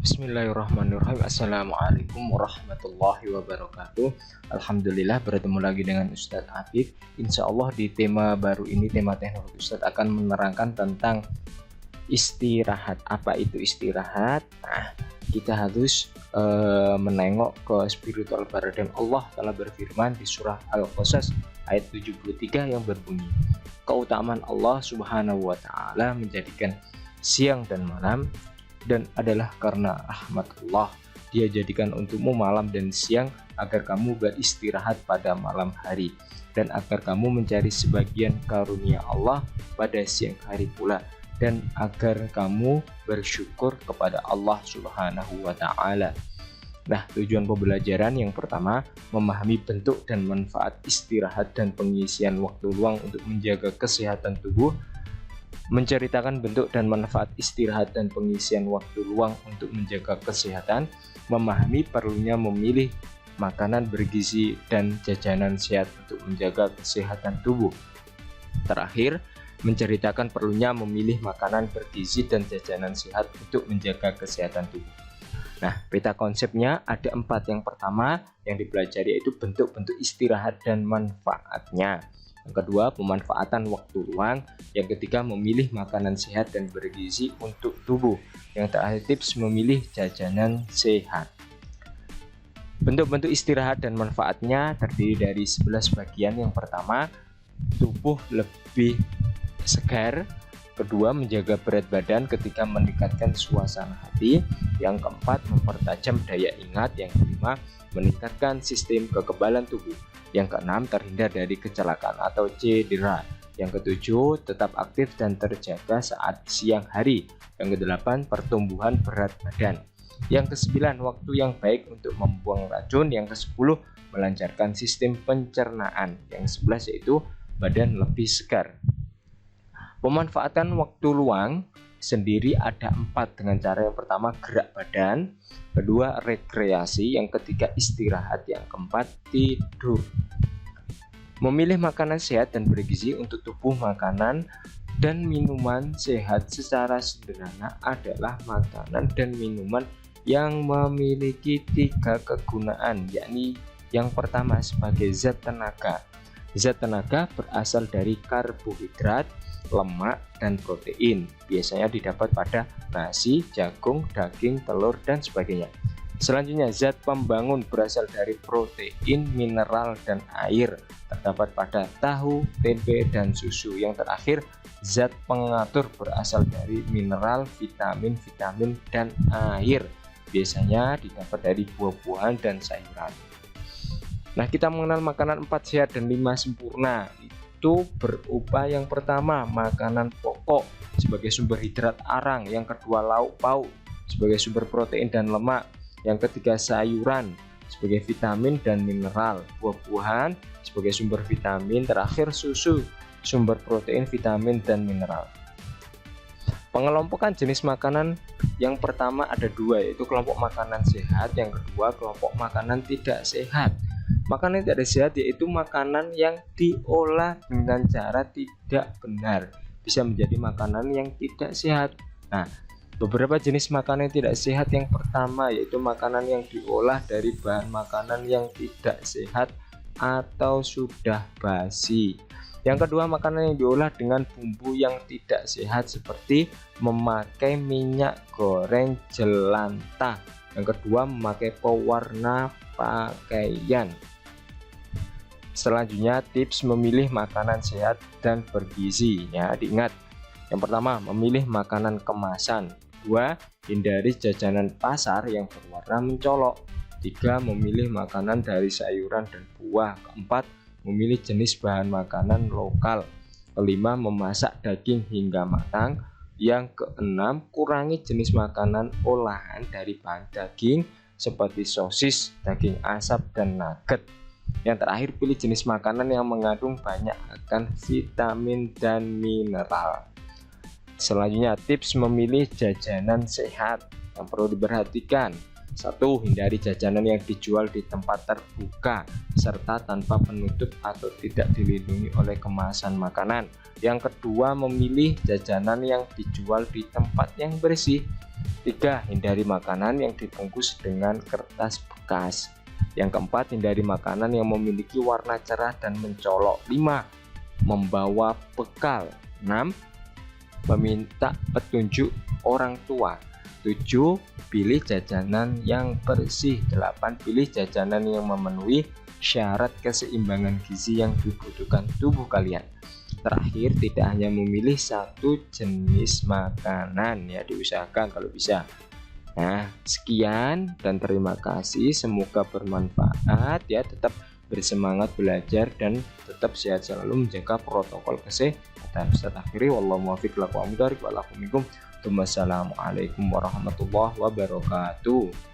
Bismillahirrahmanirrahim. Assalamualaikum warahmatullahi wabarakatuh. Alhamdulillah bertemu lagi dengan Ustadz Afif. Insya Allah di tema baru ini, tema teknologi, Ustadz akan menerangkan tentang istirahat. Apa itu istirahat? Nah, kita harus menengok ke spiritual paradigm. Allah telah berfirman di surah Al-Qasas ayat 73 yang berbunyi, keutamaan Allah subhanahu wa ta'ala menjadikan siang dan malam, dan adalah karena rahmat Allah Dia jadikan untukmu malam dan siang agar kamu beristirahat pada malam hari, dan agar kamu mencari sebagian karunia Allah pada siang hari pula, dan agar kamu bersyukur kepada Allah subhanahu wa ta'ala. Nah, tujuan pembelajaran yang pertama, memahami bentuk dan manfaat istirahat dan pengisian waktu luang untuk menjaga kesehatan tubuh. Menceritakan bentuk dan manfaat istirahat dan pengisian waktu luang untuk menjaga kesehatan, memahami perlunya memilih makanan bergizi dan jajanan sehat untuk menjaga kesehatan tubuh. Terakhir, menceritakan perlunya memilih makanan bergizi dan jajanan sehat untuk menjaga kesehatan tubuh. Nah, peta konsepnya ada 4. Yang pertama yang dipelajari yaitu bentuk-bentuk istirahat dan manfaatnya. Yang kedua, pemanfaatan waktu luang. Yang ketiga, memilih makanan sehat dan bergizi untuk tubuh. Yang terakhir, tips memilih jajanan sehat. Bentuk-bentuk istirahat dan manfaatnya terdiri dari 11 bagian. Yang pertama, tubuh lebih segar. Kedua, menjaga berat badan ketika meningkatkan suasana hati. Yang keempat, mempertajam daya ingat. Yang kelima, meningkatkan sistem kekebalan tubuh. Yang keenam, terhindar dari kecelakaan atau cedera. Yang ketujuh, tetap aktif dan terjaga saat siang hari. Yang kedelapan, pertumbuhan berat badan. Yang kesembilan, waktu yang baik untuk membuang racun. Yang kesepuluh, melancarkan sistem pencernaan. Yang sebelas yaitu badan lebih segar. Pemanfaatan waktu luang sendiri ada 4 dengan cara yang pertama gerak badan, kedua rekreasi, yang ketiga istirahat, yang keempat tidur. Memilih makanan sehat dan bergizi untuk tubuh. Makanan dan minuman sehat secara sederhana adalah makanan dan minuman yang memiliki 3 kegunaan, yakni yang pertama sebagai zat tenaga. Zat tenaga berasal dari karbohidrat, lemak, dan protein. Biasanya didapat pada nasi, jagung, daging, telur, dan sebagainya. Selanjutnya, zat pembangun berasal dari protein, mineral, dan air. Terdapat pada tahu, tempe, dan susu. Yang terakhir, zat pengatur berasal dari mineral, vitamin, dan air. Biasanya didapat dari buah-buahan dan sayuran. Nah, kita mengenal makanan 4 sehat dan 5 sempurna. Itu berupa yang pertama makanan pokok sebagai sumber hidrat arang, yang kedua lauk pauk sebagai sumber protein dan lemak, yang ketiga sayuran sebagai vitamin dan mineral, buah-buahan sebagai sumber vitamin, terakhir susu sumber protein, vitamin, dan mineral. Pengelompokan jenis makanan yang pertama ada 2, yaitu kelompok makanan sehat, yang kedua kelompok makanan tidak sehat. Makanan tidak sehat yaitu makanan yang diolah dengan cara tidak benar, bisa menjadi makanan yang tidak sehat. Nah, beberapa jenis makanan yang tidak sehat, yang pertama yaitu makanan yang diolah dari bahan makanan yang tidak sehat atau sudah basi. Yang kedua, makanan yang diolah dengan bumbu yang tidak sehat seperti memakai minyak goreng jelantah. Yang kedua, memakai pewarna pakaian. Selanjutnya, tips memilih makanan sehat dan bergizi. Ya, diingat. Yang pertama, memilih makanan kemasan. 2, hindari jajanan pasar yang berwarna mencolok. 3, memilih makanan dari sayuran dan buah. 4, memilih jenis bahan makanan lokal. 5, memasak daging hingga matang. Yang keenam, kurangi jenis makanan olahan dari bahan daging seperti sosis, daging asap, dan nugget. Yang terakhir, pilih jenis makanan yang mengandung banyak akan vitamin dan mineral. Selanjutnya, tips memilih jajanan sehat yang perlu diperhatikan. 1. Hindari jajanan yang dijual di tempat terbuka serta tanpa penutup atau tidak dilindungi oleh kemasan makanan. Yang kedua, memilih jajanan yang dijual di tempat yang bersih. 3. Hindari makanan yang dibungkus dengan kertas bekas. Yang keempat, hindari makanan yang memiliki warna cerah dan mencolok. 5. Membawa bekal. 6. Meminta petunjuk orang tua. 7. Pilih jajanan yang bersih. 8. Pilih jajanan yang memenuhi syarat keseimbangan gizi yang dibutuhkan tubuh kalian. Terakhir, tidak hanya memilih satu jenis makanan, ya, diusahakan kalau bisa. Nah, sekian dan terima kasih, semoga bermanfaat ya. Tetap bersemangat belajar dan tetap sehat selalu, menjaga protokol kesehatan. Ustaz akhiri, wallahu muwaffiq lakum wa mudarik wa lakum minkum. Wassalamualaikum warahmatullahi wabarakatuh.